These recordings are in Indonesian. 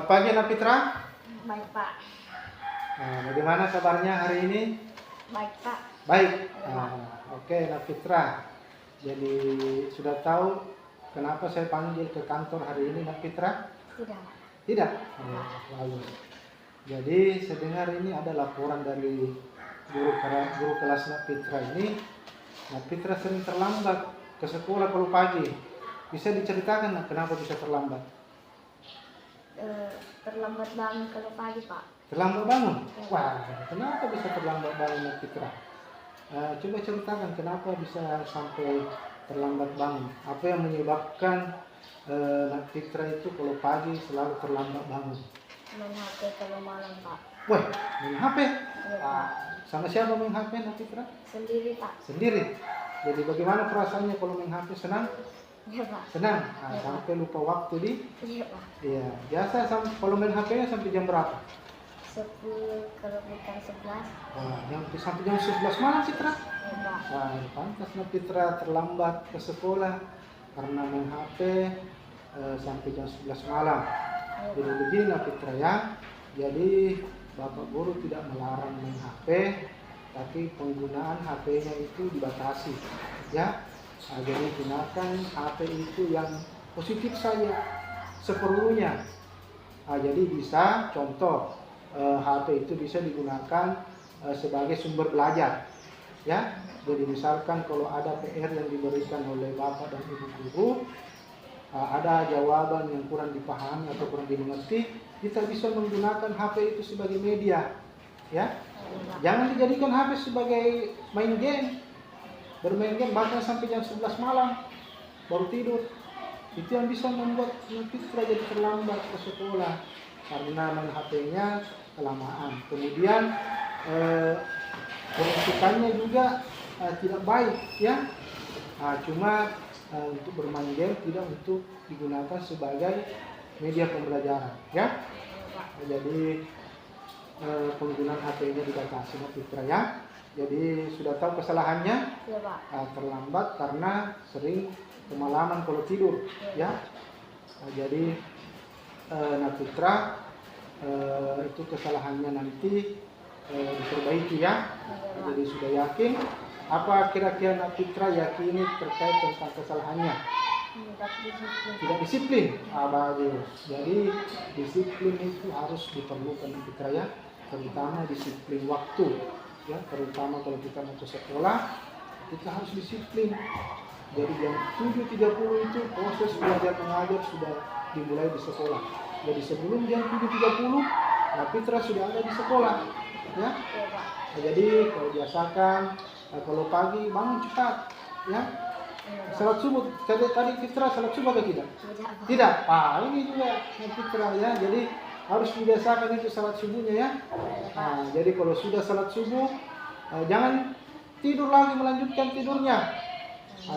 Selamat pagi Anak Fitra. Baik Pak. Bagaimana kabarnya hari ini? Baik Pak. Baik. Oke Anak Fitra. Jadi sudah tahu kenapa saya panggil ke kantor hari ini Anak Fitra? Tidak. Tidak? Bagus. Jadi saya dengar ini ada laporan dari guru kelas Anak Fitra ini. Anak Fitra sering terlambat ke sekolah kalau pagi. Bisa diceritakan kenapa bisa terlambat? Terlambat bangun kalau pagi Pak. Terlambat bangun? Wah, kenapa bisa terlambat bangun Anak Fitra? Coba ceritakan kenapa bisa sampai terlambat bangun. Apa yang menyebabkan Anak Fitra itu kalau pagi selalu terlambat bangun? Main HP kalau malam Pak. Wah, main HP? Iya, Pak. Sama siapa main HP Anak Fitra? Sendiri Pak. Sendiri. Jadi bagaimana perasaannya kalau main HP? Senang? Iya Pak. Senang. Iya, Pak. Sampai lupa waktu di? Iya Pak. Iya. Biasa kalau main HP-nya sampai jam berapa? 10 kalau bukan 11. Sampai jam 11 malam Fitra. Iya Pak. Pantas Anak Fitra terlambat ke sekolah karena main HP sampai jam 11 malam. Iya Jadi Pak. begini Anak Fitra ya. Jadi Bapak Guru tidak melarang main HP, tapi penggunaan HP-nya itu dibatasi. Ya. Jadi gunakan HP itu yang positif saja seperlunya. Jadi bisa contoh HP itu bisa digunakan sebagai sumber belajar. Ya. Jadi misalkan kalau ada PR yang diberikan oleh Bapak dan Ibu guru, ada jawaban yang kurang dipahami atau kurang dimengerti, kita bisa menggunakan HP itu sebagai media. Ya. Jangan dijadikan HP sebagai main game. Bermain game bahkan sampai jam 11 malam baru tidur. Itu yang bisa membuat Anak Fitra jadi terlambat ke sekolah karena main HP-nya kelamaan. Kemudian pemasukannya juga tidak baik ya. Cuma untuk bermain game, tidak untuk digunakan sebagai media pembelajaran ya. Jadi penggunaan HP-nya dibatasi Anak Fitra ya. Jadi sudah tahu kesalahannya? Iya Pak. Terlambat karena sering kemalaman kalau tidur ya. Jadi Anak Fitra itu kesalahannya nanti diperbaiki ya. Jadi sudah yakin. Apa kira-kira Anak Fitra yakini terkait tentang kesalahannya? Tidak disiplin. Bagus. Jadi disiplin itu harus diperlukan Anak Fitra ya. Terutama disiplin waktu. Ya, terutama kalau kita mau ke sekolah, kita harus disiplin. Jadi jam 7.30 itu proses belajar mengajar sudah dimulai di sekolah. Jadi sebelum jam 7.30, Anak Fitra sudah ada di sekolah. Ya. Jadi kalau biasakan, kalau pagi bangun cepat. Ya. Salat subuh, tadi Fitra salat subuh atau tidak? Tidak. Ini juga Anak Fitra ya. Jadi harus dibiasakan itu salat subuhnya ya. Jadi kalau sudah salat subuh, jangan tidur lagi melanjutkan tidurnya.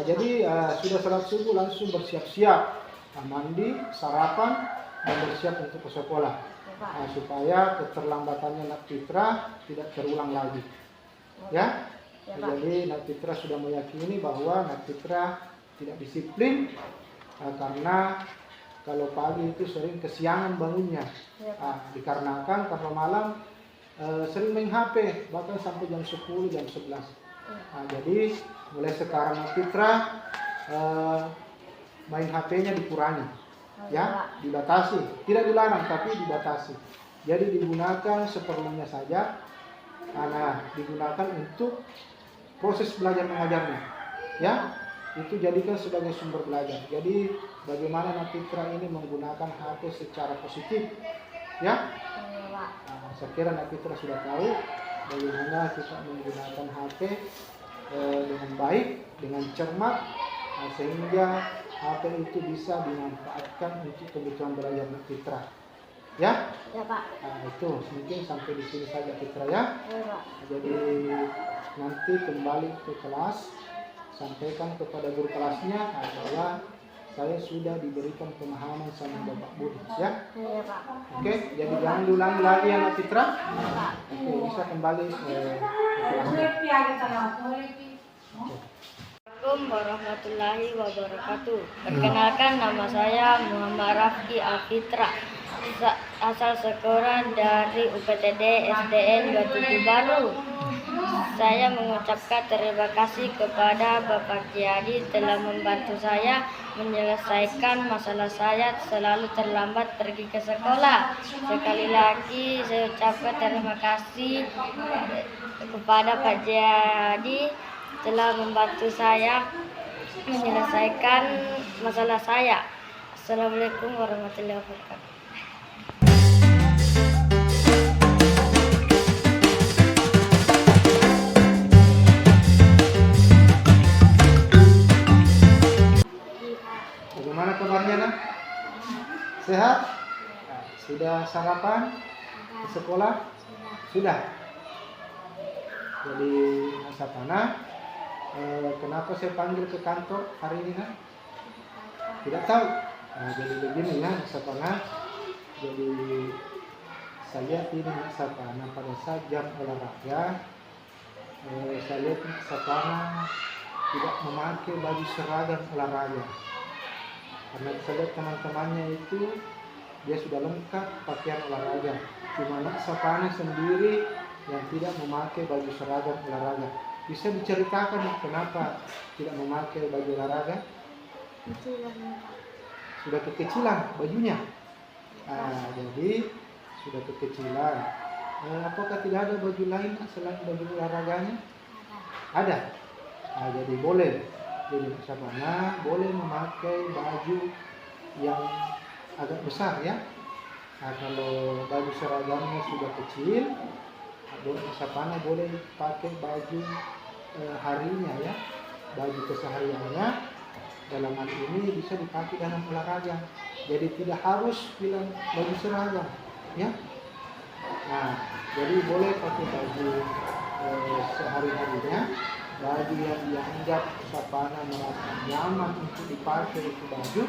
Jadi sudah salat subuh langsung bersiap-siap, mandi, sarapan, dan bersiap untuk ke sekolah. Supaya keterlambatannya Anak Fitra tidak terulang lagi. Ya. Jadi Anak Fitra sudah meyakini bahwa Anak Fitra tidak disiplin karena kalau pagi itu sering kesiangan bangunnya, dikarenakan karena malam sering main HP, bahkan sampai jam 10, jam 11. Jadi mulai sekarang Anak Fitra main HP-nya dikurangi, ya, dibatasi, tidak dilarang tapi dibatasi. Jadi digunakan seperlunya saja, digunakan untuk proses belajar mengajarnya, ya. Itu jadikan sebagai sumber belajar. Jadi bagaimana Anak Fitra ini menggunakan HP secara positif, ya? Saya kira Anak Fitra sudah tahu bagaimana kita menggunakan HP dengan baik, dengan cermat, sehingga HP itu bisa dimanfaatkan untuk kebutuhan belajar Anak Fitra, ya? Ya Pak. Itu mungkin sampai di sini saja Fitra ya. Ya Pak. Jadi nanti kembali ke kelas, sampaikan kepada guru kelasnya bahwa saya sudah diberikan pemahaman sama Bapak Budi ya. Iya Pak. Oke, jadi jangan diulangi lagi Anak Fitra. Oke, bisa kembali ke kelasnya. Assalamualaikum warahmatullahi wabarakatuh. Perkenalkan nama saya Muhammad Rafki Alfitra. asal sekolah dari UPTD SDN 27 Baru. Saya mengucapkan terima kasih kepada Bapak Kiadi telah membantu saya menyelesaikan masalah saya selalu terlambat pergi ke sekolah. Sekali lagi saya ucapkan terima kasih kepada Pak Kiadi telah membantu saya menyelesaikan masalah saya. Assalamualaikum warahmatullahi wabarakatuh. Bagaimana kabarnya nak? Sehat? Nah, sudah sarapan di sekolah? Sudah. Jadi Sapana, kenapa saya panggil ke kantor hari ini nak? Tidak tahu. Nah, jadi begini ya Sapana. Jadi saya lihat ini Sapana pada saat jam olahraga, saya lihat Sapana tidak memakai baju seragam olahraga. Karena saya lihat teman-temannya itu dia sudah lengkap pakaian olahraga. Cuma Sapana sendiri yang tidak memakai baju seragam olahraga. Bisa diceritakan kenapa tidak memakai baju olahraga? Sudah kekecilan bajunya. Jadi sudah kekecilan. Apakah tidak ada baju lain selain baju olahraganya? Ada. Jadi boleh. Jadi Sapana boleh memakai baju yang agak besar ya. Kalau baju seragamnya sudah kecil, Sapana boleh pakai baju harinya ya, baju kesehariannya. Dalam hal ini bisa dipakai dalam olahraga. Jadi tidak harus bilang baju seragam ya. Nah, jadi boleh pakai baju sehari-harinya. Baju yang dianggap Sapana merasa nyaman untuk dipakai itu baju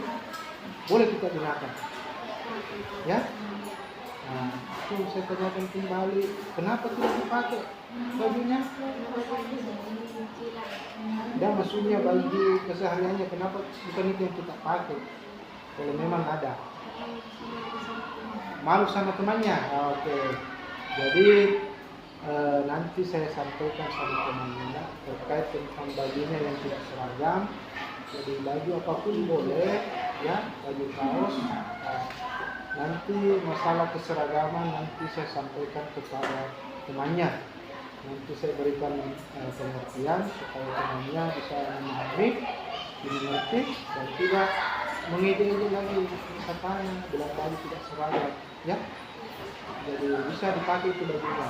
boleh kita gunakan ya. Nah, itu saya tanyakan kembali, kenapa tidak dipakai bajunya? Dan maksudnya baju kesehariannya kenapa bukan itu yang kita pakai? Kalau memang ada malu sama temannya. Oke. Jadi nanti saya sampaikan sama teman-teman terkait tentang bajunya yang tidak seragam. Jadi baju apapun boleh ya, baju kaos. Nanti masalah keseragaman nanti saya sampaikan kepada temannya. Nanti saya berikan pengertian supaya temannya bisa memahami, dimengerti dan tidak mengide-ide lagi Sapana bilang baju tidak seragam ya. Jadi bisa dipakai itu bajunya.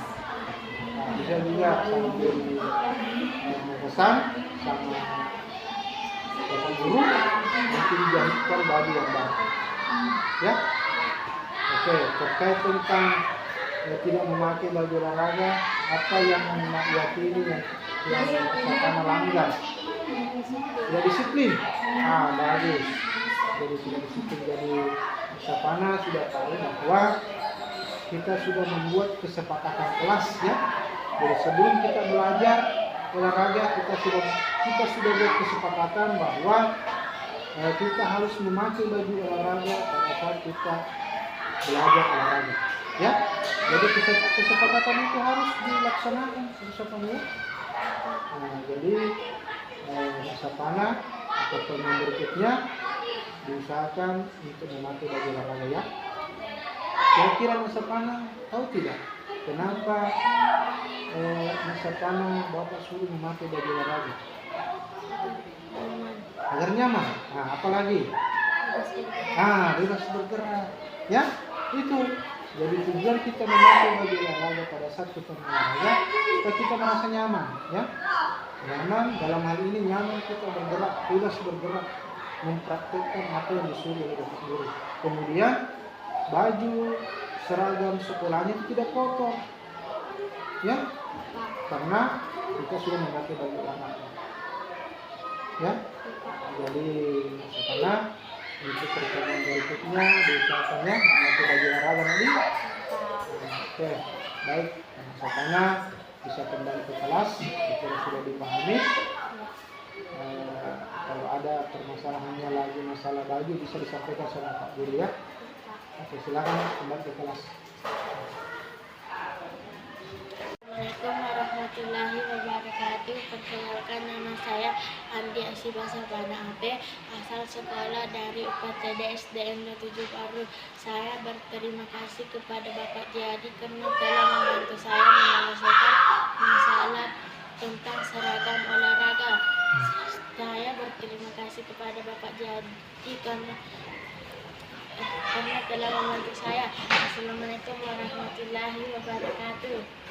Nah, bisa juga sambil memesan sama bapak guru nanti dijahitkan baju yang baru ya. Oke, terkait tentang tidak memakai baju olahraga, apa yang meyakini yang Sapana langgar? Tidak disiplin. Bagus. Jadi tidak disiplin. Jadi Sapana sudah tahu bahwa kita sudah membuat kesepakatan kelas ya. Jadi sebelum kita belajar olahraga kita sudah buat kesepakatan bahwa kita harus memakai baju olahraga pada saat kita belajar olahraga ya. Jadi kesepakatan itu harus dilaksanakan Sapana. Jadi Sapana atau teman berikutnya diusahakan untuk memakai baju olahraga ya. Kira-kira Sapana tahu tidak kenapa Sapana Bapak suruh memakai baju olahraga? Agar nyaman. Nah, apalagi? Bebas bergerak. Ya, itu. Jadi tujuan kita memakai baju olahraga pada saat kita berolahraga supaya kita merasa nyaman, ya. Nyaman dalam hal ini nyaman kita bergerak, bebas bergerak, mempraktikkan apa yang disuruh oleh Bapak Guru. Kemudian baju seragam sekolahnya tidak kotor, ya, karena kita sudah memakai baju olahraga, ya. Jadi karena untuk pertemuan berikutnya diusahakannya memakai baju olahraga nanti. Oke, baik. Karena bisa kembali ke kelas, kira sudah dipahami. Kalau ada permasalahannya lagi masalah baju bisa disampaikan sama Pak Guru ya. Oke, silakan kembali ke kelas. Assalamualaikum warahmatullahi wabarakatuh. Perkenalkan, nama saya Andi Asibasa Bana AB, asal sekolah dari UPTD SDN 27 Baru. Saya berterima kasih kepada Bapak Jiyadi karena telah membantu saya menyelesaikan masalah tentang seragam olahraga. Saya berterima kasih kepada Bapak Jiyadi karena telah membantu saya. Assalamualaikum warahmatullahi wabarakatuh.